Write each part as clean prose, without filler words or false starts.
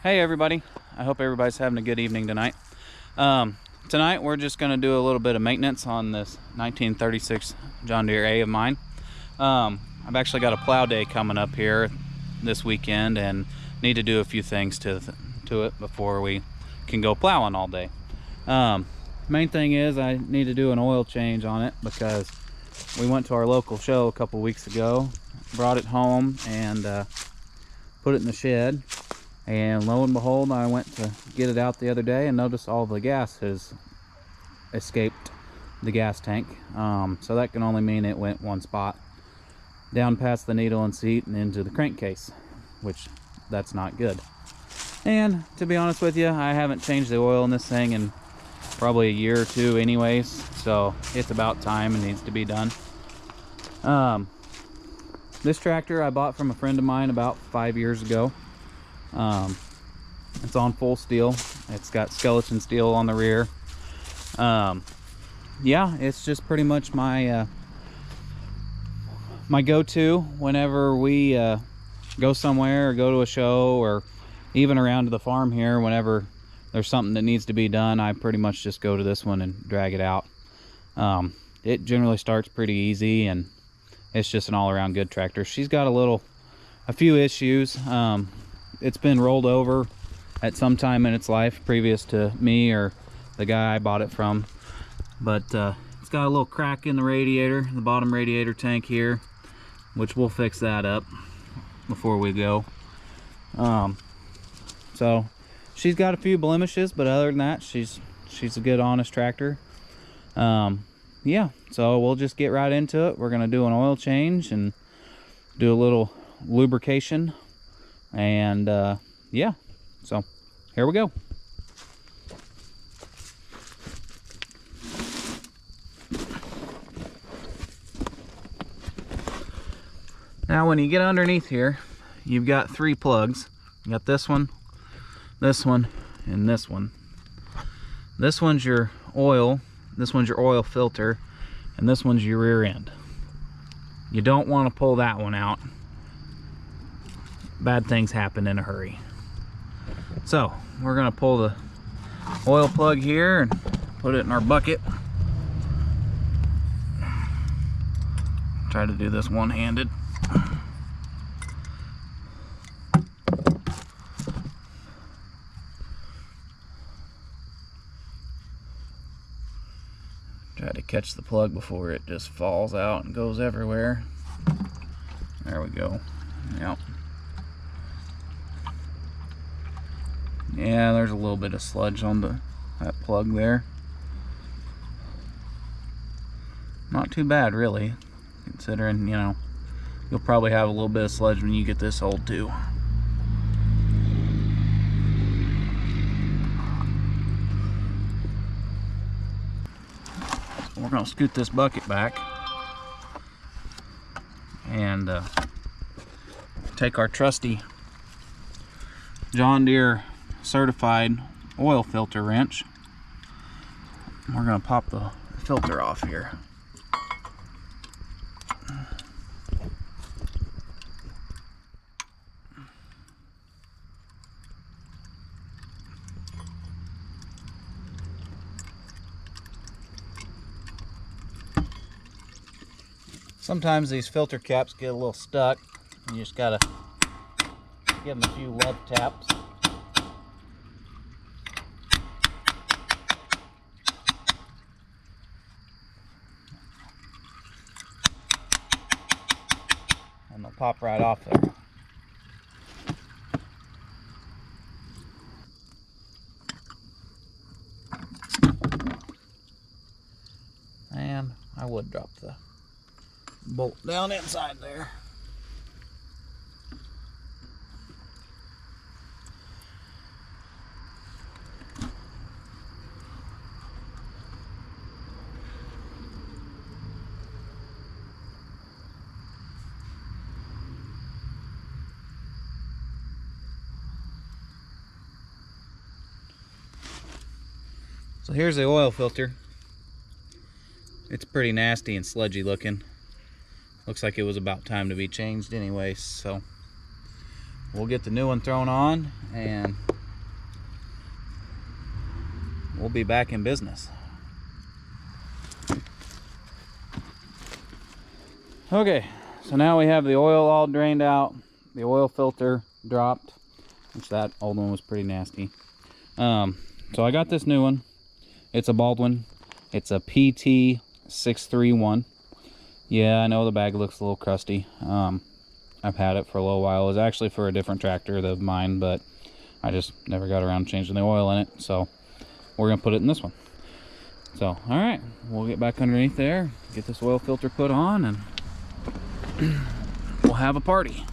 Hey everybody, I hope everybody's having a good evening tonight. Tonight we're just going to do a little bit of maintenance on this 1936 John Deere A of mine. I've actually got a plow day coming up here this weekend and need to do a few things to it before we can go plowing all day. Main thing is I need to do an oil change on it because we went to our local show a couple weeks ago, brought it home and put it in the shed. And lo and behold, I went to get it out the other day and noticed all the gas has escaped the gas tank. So that can only mean it went one spot, down past the needle and seat and into the crankcase, which that's not good. And to be honest with you, I haven't changed the oil in this thing in probably a year or two anyways, so it's about time. It needs to be done. This tractor I bought from a friend of mine about 5 years ago. It's on full steel. It's got skeleton steel on the rear. Yeah, it's just pretty much my my go-to whenever we go somewhere or go to a show or even around to the farm here. Whenever there's something that needs to be done, I pretty much just go to this one and drag it out. It generally starts pretty easy and it's just an all-around good tractor. She's got a few issues. It's been rolled over at some time in its life previous to me or the guy I bought it from, but it's got a little crack in the radiator, the bottom radiator tank here, which we'll fix that up before we go. So she's got a few blemishes, but other than that, she's a good, honest tractor. Yeah, so we'll just get right into it. We're gonna do an oil change and do a little lubrication. And yeah, so here we go. Now when you get underneath here, you've got three plugs. You got this one, and this one. This one's your oil, this one's your oil filter, and this one's your rear end. You don't want to pull that one out. Bad things happen in a hurry. So we're gonna pull the oil plug here and put it in our bucket. Try to do this one-handed. Try to catch the plug before it just falls out and goes everywhere. There we go. Yep. Yeah, there's a little bit of sludge on that plug there. Not too bad, really, considering, you know, you'll probably have a little bit of sludge when you get this old too. So we're gonna scoot this bucket back and take our trusty John Deere certified oil filter wrench. We're going to pop the filter off here. Sometimes these filter caps get a little stuck. You just got to give them a few love taps. And they'll pop right off there. And I would drop the bolt down inside there. So here's the oil filter. It's pretty nasty and sludgy looking. Looks like it was about time to be changed anyway, so we'll get the new one thrown on and we'll be back in business. Okay, so now we have the oil all drained out, the oil filter dropped, which that old one was pretty nasty. So I got this new one. It's a Baldwin. It's a PT631. Yeah, I know the bag looks a little crusty. I've had it for a little while. It was actually for a different tractor than mine, but I just never got around to changing the oil in it. So we're gonna put it in this one. So, all right, we'll get back underneath there, get this oil filter put on, and we'll have a party.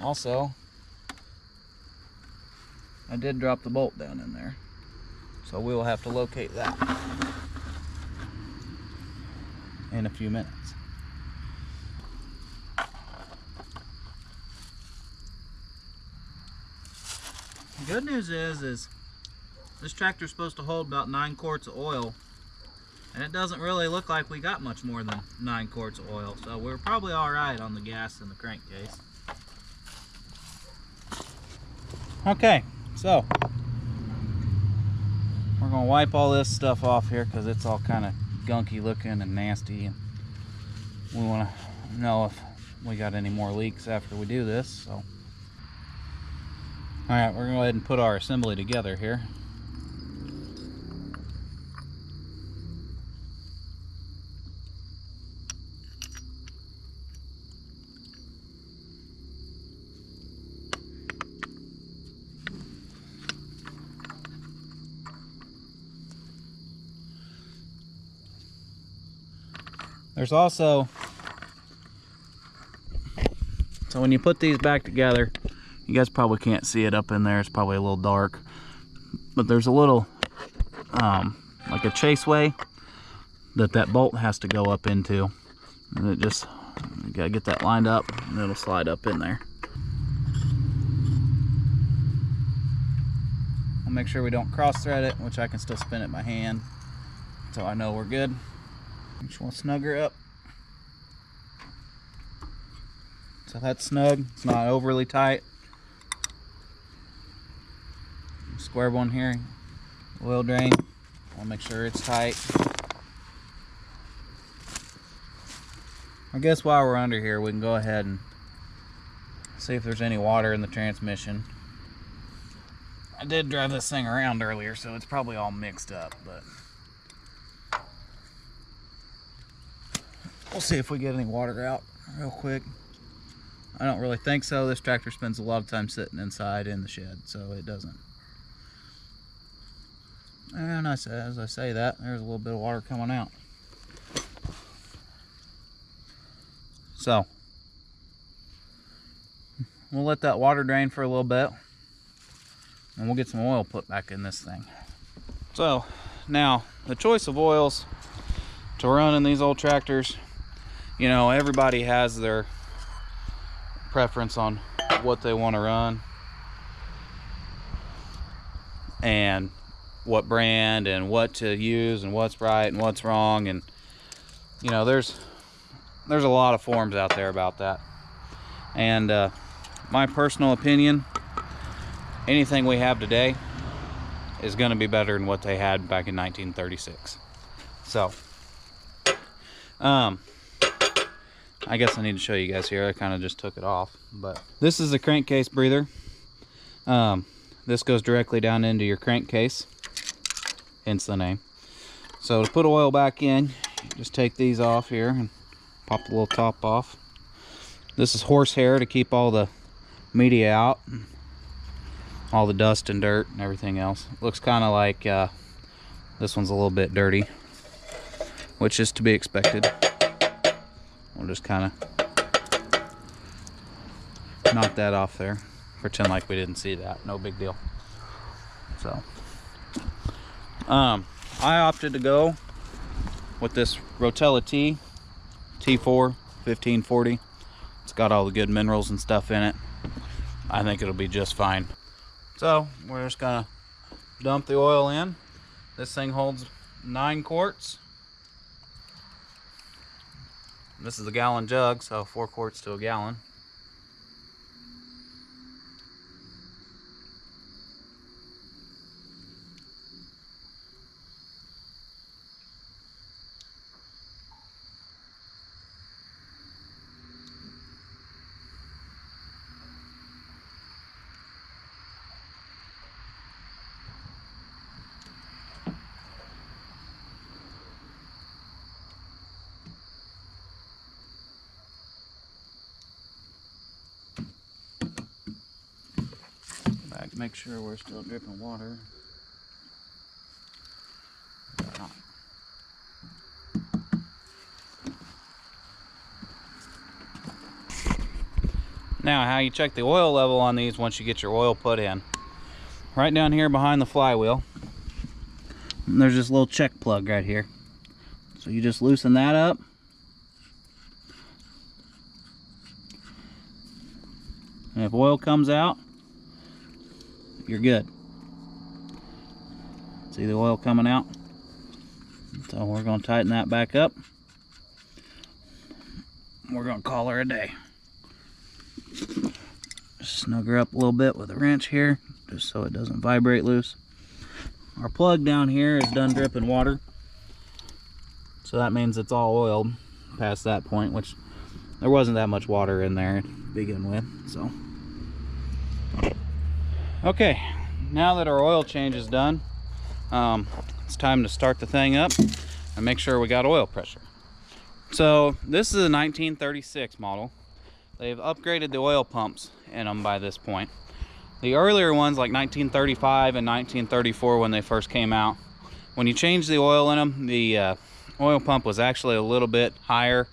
Also, I did drop the bolt down in there, so we will have to locate that in a few minutes. The good news is this tractor is supposed to hold about 9 quarts of oil, and it doesn't really look like we got much more than 9 quarts of oil, so we're probably all right on the gas and the crankcase. Okay, so we're gonna wipe all this stuff off here because it's all kind of gunky looking and nasty, and we want to know if we got any more leaks after we do this. So, all right, we're gonna go ahead and put our assembly together here. There's also, so when you put these back together, you guys probably can't see it up in there, it's probably a little dark, but there's a little like a chaseway that bolt has to go up into, and it just, you gotta get that lined up and it'll slide up in there. I'll make sure we don't cross thread it, which I can still spin it by hand, so I know we're good. Just want to snug her up. So that's snug, it's not overly tight. Square one here, oil drain. I'll make sure it's tight. I guess while we're under here, we can go ahead and see if there's any water in the transmission. I did drive this thing around earlier, so it's probably all mixed up, but we'll see if we get any water out real quick. I don't really think so. This tractor spends a lot of time sitting inside in the shed, so it doesn't. And as I say that, there's a little bit of water coming out. So we'll let that water drain for a little bit, and we'll get some oil put back in this thing. So now, the choice of oils to run in these old tractors, you know, everybody has their preference on what they want to run and what brand and what to use and what's right and what's wrong, and you know, there's a lot of forums out there about that. And my personal opinion, anything we have today is going to be better than what they had back in 1936. So I guess I need to show you guys here. I kind of just took it off, but this is the crankcase breather. This goes directly down into your crankcase, hence the name. So to put oil back in, you just take these off here and pop the little top off. This is horsehair to keep all the media out, all the dust and dirt and everything else. It looks kind of like this one's a little bit dirty, which is to be expected. We'll just kind of knock that off there. Pretend like we didn't see that. No big deal. So, I opted to go with this Rotella T4 1540. It's got all the good minerals and stuff in it. I think it'll be just fine. So, we're just gonna dump the oil in. This thing holds 9 quarts. This is a gallon jug, so 4 quarts to a gallon. Back, make sure we're still dripping water. Now, how you check the oil level on these once you get your oil put in. Right down here behind the flywheel, there's this little check plug right here. So you just loosen that up. And if oil comes out, you're good. See the oil coming out? So we're going to tighten that back up. We're going to call her a day. Snug her up a little bit with a wrench here, just so it doesn't vibrate loose. Our plug down here is done dripping water. So that means it's all oiled past that point, which there wasn't that much water in there to begin with. So, okay, now that our oil change is done, it's time to start the thing up and make sure we got oil pressure. So this is a 1936 model. They've upgraded the oil pumps in them by this point. The earlier ones, like 1935 and 1934 when they first came out, when you change the oil in them, the oil pump was actually a little bit higher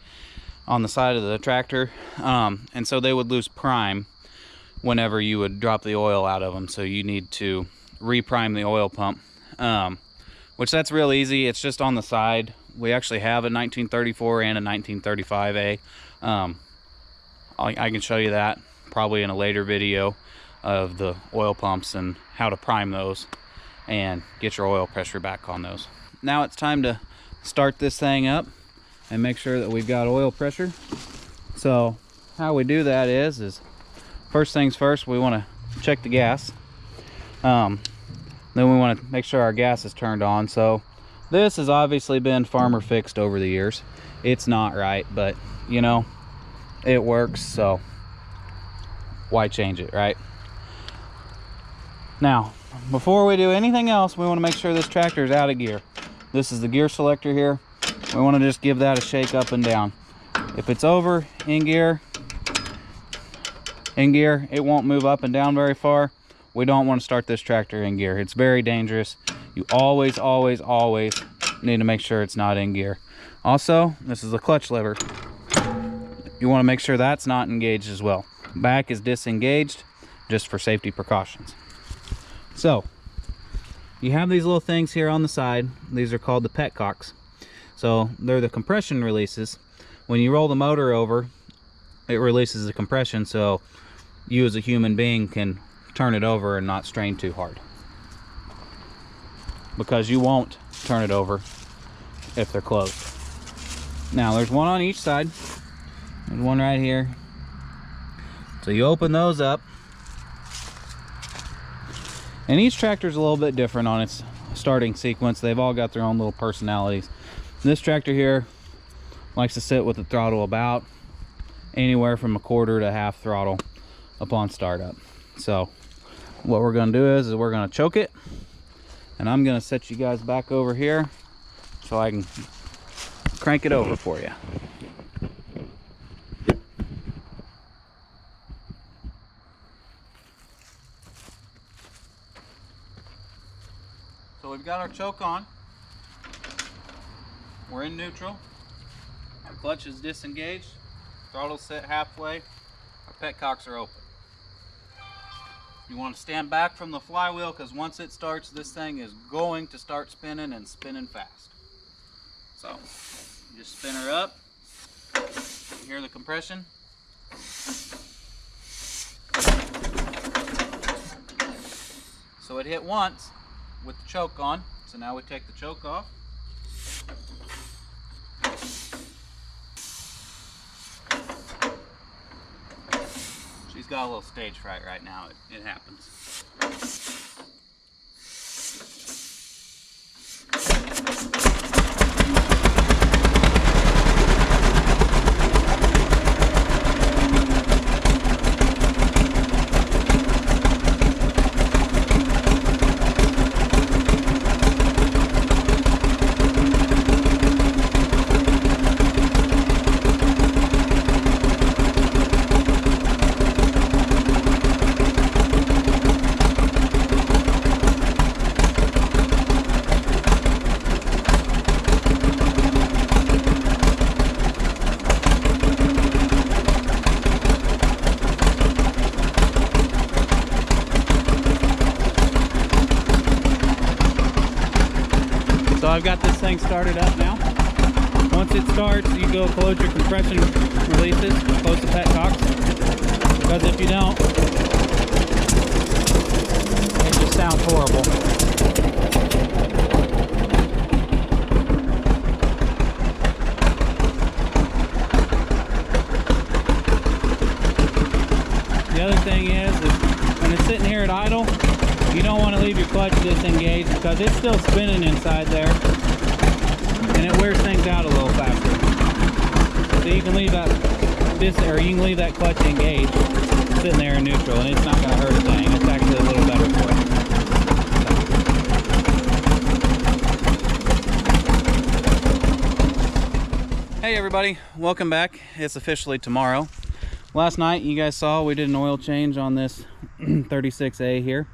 on the side of the tractor, and so they would lose prime whenever you would drop the oil out of them. So you need to reprime the oil pump, which that's real easy. It's just on the side. We actually have a 1934 and a 1935 A. I can show you that probably in a later video of the oil pumps and how to prime those and get your oil pressure back on those. Now it's time to start this thing up and make sure that we've got oil pressure. So how we do that is first things first, we want to check the gas. Then we want to make sure our gas is turned on. So this has obviously been farmer fixed over the years. It's not right, but you know, it works, so why change it, right? Now, before we do anything else, we want to make sure this tractor is out of gear. This is the gear selector here. We want to just give that a shake up and down. If it's over in gear, it won't move up and down very far. We don't want to start this tractor in gear. It's very dangerous. You always need to make sure it's not in gear. Also, this is a clutch lever. You want to make sure that's not engaged as well. Back is disengaged, just for safety precautions. So, you have these little things here on the side. These are called the petcocks. So, they're the compression releases. When you roll the motor over, it releases the compression, so you as a human being can turn it over and not strain too hard. Because you won't turn it over if they're closed. Now, there's one on each side. There's one right here. So you open those up. And each tractor is a little bit different on its starting sequence. They've all got their own little personalities. This tractor here likes to sit with the throttle about anywhere from 1/4 to half throttle upon startup. So what we're going to do is we're going to choke it. And I'm going to set you guys back over here so I can crank it over for you. So we've got our choke on. We're in neutral. Our clutch is disengaged. Throttle's set halfway. Our petcocks are open. You want to stand back from the flywheel because once it starts, this thing is going to start spinning and spinning fast. So you just spin her up. You hear the compression. So it hit once with the choke on. So now we take the choke off. got a little stage fright right now. It happens. So I've got this thing started up now. Once it starts, you go close your compression releases, close the petcocks, because if you don't, it just sounds horrible. The other thing is when it's sitting here at idle, you don't want to leave your clutch disengaged because it's still spinning inside there and it wears things out a little faster. So you can leave that you can leave that clutch engaged sitting there in neutral and it's not going to hurt a thing. It's actually a little better for it. Hey everybody, welcome back. It's officially tomorrow. Last night you guys saw we did an oil change on this 36A here.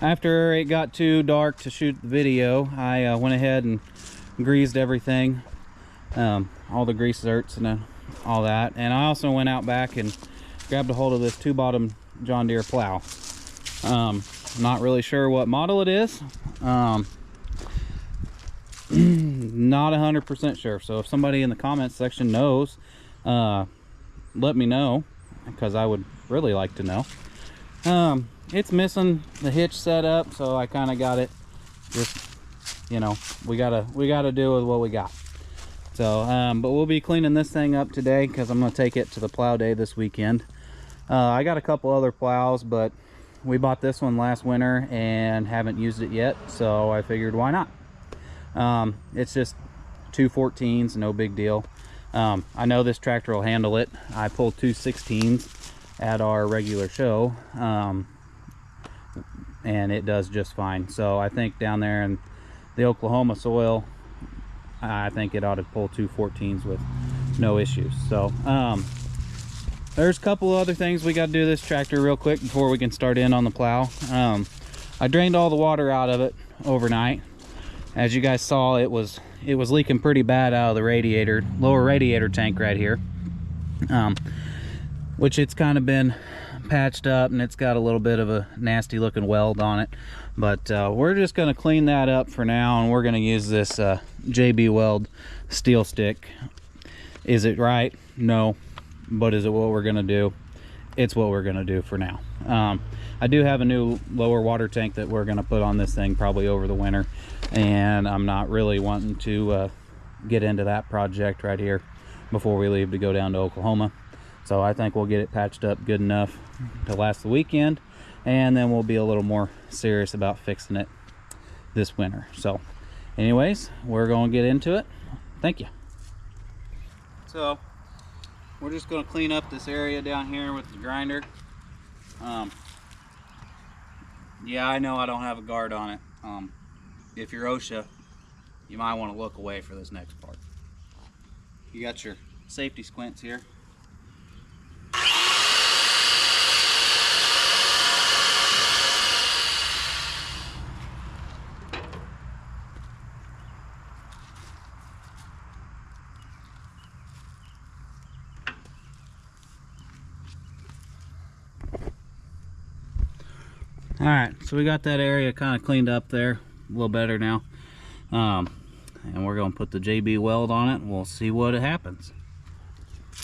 After it got too dark to shoot the video, I went ahead and greased everything, all the grease zerts and all that, and I also went out back and grabbed a hold of this 2-bottom John Deere plow. Not really sure what model it is, not 100% sure, so if somebody in the comments section knows, let me know, because I would really like to know. It's missing the hitch setup, so I kind of got it. Just, you know, we gotta do with what we got. So, but we'll be cleaning this thing up today because I'm gonna take it to the plow day this weekend. I got a couple other plows, but we bought this one last winter and haven't used it yet, so I figured why not. It's just 2 14s, no big deal. I know this tractor will handle it. I pulled 2 16s at our regular show, and it does just fine. So I think down there in the Oklahoma soil, I think it ought to pull 2 14s with no issues. So there's a couple other things we got to do to this tractor real quick before we can start in on the plow. I drained all the water out of it overnight. As you guys saw, it was leaking pretty bad out of the lower radiator tank right here, which it's kind of been patched up and it's got a little bit of a nasty looking weld on it, but we're just going to clean that up for now, and we're going to use this JB Weld steel stick. Is it right? No. But is it what we're going to do? It's what we're going to do for now. I do have a new lower water tank that we're going to put on this thing probably over the winter, and I'm not really wanting to get into that project right here before we leave to go down to Oklahoma. So I think we'll get it patched up good enough to last the weekend, and then we'll be a little more serious about fixing it this winter. So anyways, we're going to get into it. Thank you. So we're just going to clean up this area down here with the grinder. Yeah, I know I don't have a guard on it. If you're OSHA, you might want to look away for this next part. You got your safety squints here. Alright, so we got that area kind of cleaned up there a little better now, and we're going to put the JB Weld on it and we'll see what happens.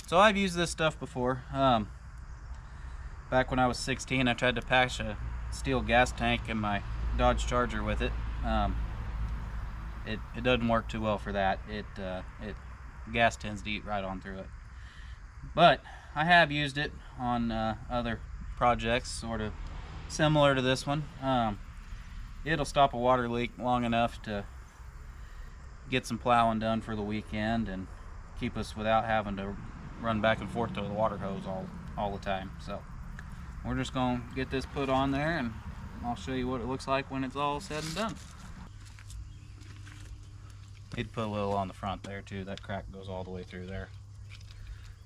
So I've used this stuff before. Back when I was 16, I tried to patch a steel gas tank in my Dodge Charger with it. It doesn't work too well for that. Gas tends to eat right on through it. But I have used it on other projects sort of similar to this one. It'll stop a water leak long enough to get some plowing done for the weekend and keep us without having to run back and forth to the water hose all the time. So we're just going to get this put on there, and I'll show you what it looks like when it's all said and done. Need to put a little on the front there too. That crack goes all the way through there.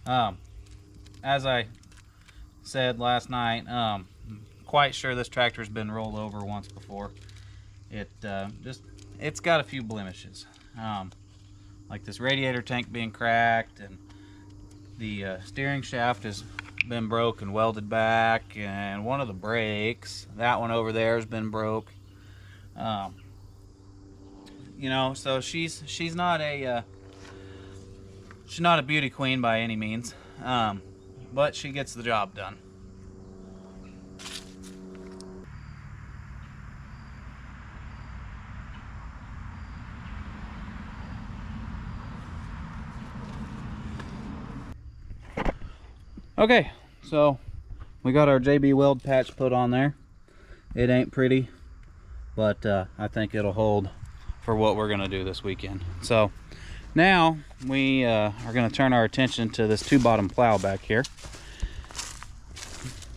As I said last night, quite sure this tractor's been rolled over once before. It's got a few blemishes, like this radiator tank being cracked, and the steering shaft has been broke and welded back, and one of the brakes, that one over there, has been broke. You know, so she's not a beauty queen by any means, but she gets the job done. Okay, so we got our JB weld patch put on there. It ain't pretty, but I think it'll hold for what we're gonna do this weekend. So now we are gonna turn our attention to this 2-bottom plow back here.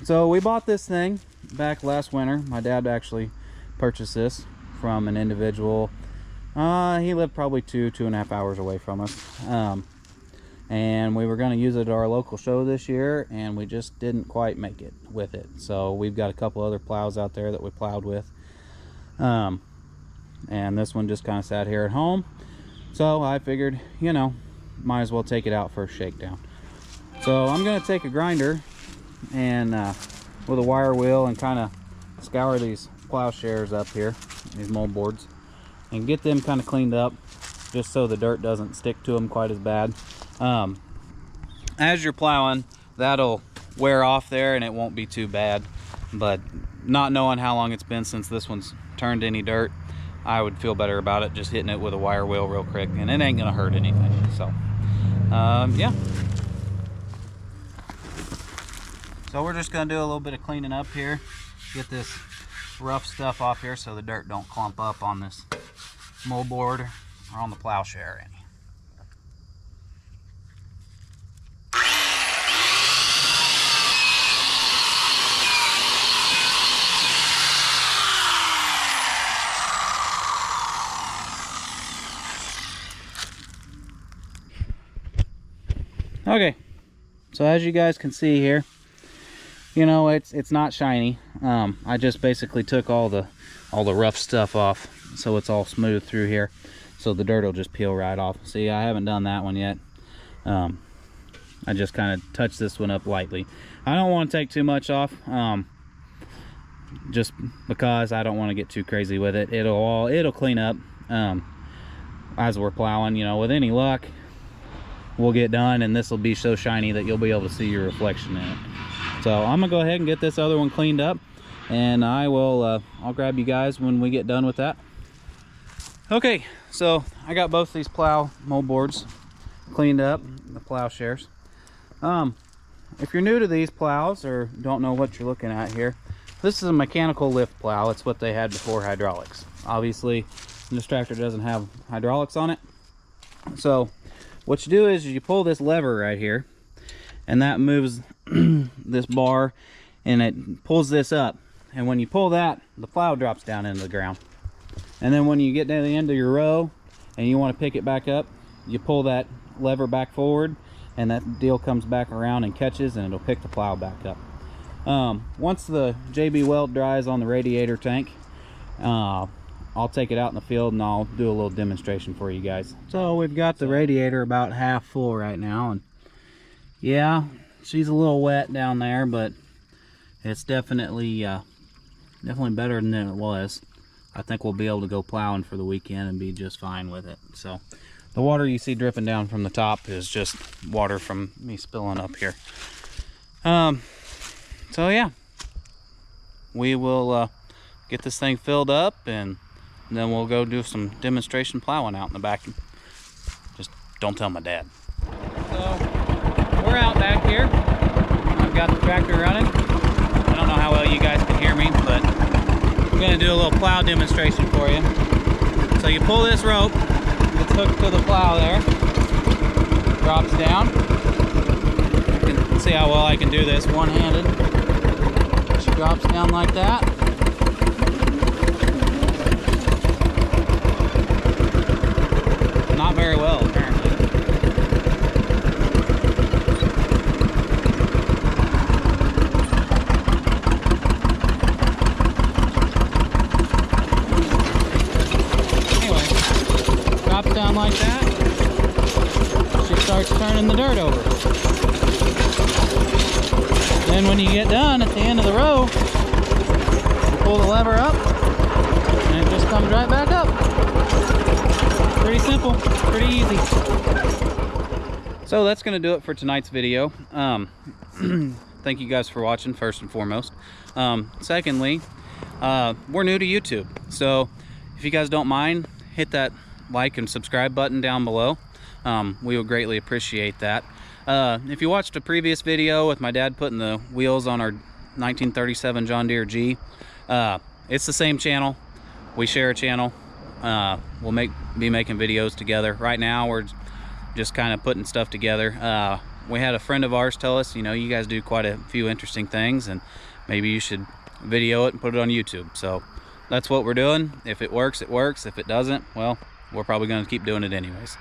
So we bought this thing back last winter. My dad actually purchased this from an individual. He lived probably 2.5 hours away from us. And we were going to use it at our local show this year, and we just didn't quite make it with it. So we've got a couple other plows out there that we plowed with, and this one just kind of sat here at home. So I figured, you know, might as well take it out for a shakedown. So I'm going to take a grinder and with a wire wheel and kind of scour these plowshares up here, these mold boards, and get them kind of cleaned up, just so the dirt doesn't stick to them quite as bad. As you're plowing, that'll wear off there and it won't be too bad, but not knowing how long it's been since this one's turned any dirt, I would feel better about it just hitting it with a wire wheel real quick, and it ain't gonna hurt anything. So yeah, so we're just gonna do a little bit of cleaning up here, get this rough stuff off here so the dirt don't clump up on this mold board or on the plowshare any. Okay, so as you guys can see here, you know, it's not shiny. I just basically took all the rough stuff off, so it's all smooth through here, so the dirt will just peel right off. See, I haven't done that one yet. I just kind of touched this one up lightly. I don't want to take too much off, just because I don't want to get too crazy with it. It'll clean up as we're plowing. You know, with any luck, we'll get done and this will be so shiny that you'll be able to see your reflection in it. So I'm gonna go ahead and get this other one cleaned up, and I'll grab you guys when we get done with that. Okay, so I got both these plow mold boards cleaned up, the plowshares. If you're new to these plows or don't know what you're looking at here, this is a mechanical lift plow. It's what they had before hydraulics. Obviously this tractor doesn't have hydraulics on it, so what you do is you pull this lever right here, and that moves this bar, and it pulls this up. And when you pull that, the plow drops down into the ground. And then when you get to the end of your row and you want to pick it back up, you pull that lever back forward, and that deal comes back around and catches, and it'll pick the plow back up. Once the JB weld dries on the radiator tank, I'll take it out in the field and I'll do a little demonstration for you guys. So we've got the radiator about half full right now, and yeah, she's a little wet down there, but it's definitely better than it was. I think we'll be able to go plowing for the weekend and be just fine with it. So the water you see dripping down from the top is just water from me spilling up here. So yeah, we will get this thing filled up, and then we'll go do some demonstration plowing out in the back. Just don't tell my dad. So we're out back here. got the tractor running. I don't know how well you guys can hear me, but I'm gonna do a little plow demonstration for you. So you pull this rope, it's hooked to the plow there, drops down. You can see how well I can do this one-handed. She drops down like that. Not very well, apparently. Anyway, drops down like that. She starts turning the dirt over. Then when you get done at the end of the row, you pull the lever up, and it just comes right back up. Pretty simple, pretty easy. So that's going to do it for tonight's video. Thank you guys for watching, first and foremost. Secondly, we're new to YouTube, so if you guys don't mind, hit that like and subscribe button down below. We would greatly appreciate that. If you watched a previous video with my dad putting the wheels on our 1937 John Deere G, it's the same channel. We share a channel. We'll be making videos together. Right now we're just kind of putting stuff together. We had a friend of ours tell us, you know, you guys do quite a few interesting things, and maybe you should video it and put it on YouTube. So that's what we're doing. If it works, it works. If it doesn't, well, we're probably going to keep doing it anyways.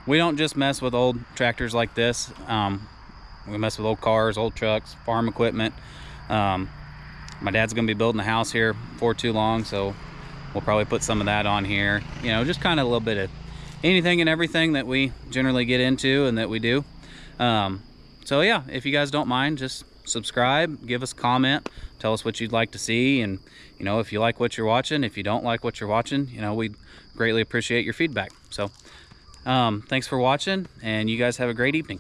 We don't just mess with old tractors like this. We mess with old cars, old trucks, farm equipment. My dad's going to be building a house here before too long, so we'll probably put some of that on here. You know, just kind of a little bit of anything and everything that we generally get into and that we do. So yeah, if you guys don't mind, just subscribe, give us a comment, tell us what you'd like to see, and you know, if you like what you're watching, if you don't like what you're watching, you know, we'd greatly appreciate your feedback. So thanks for watching, and you guys have a great evening.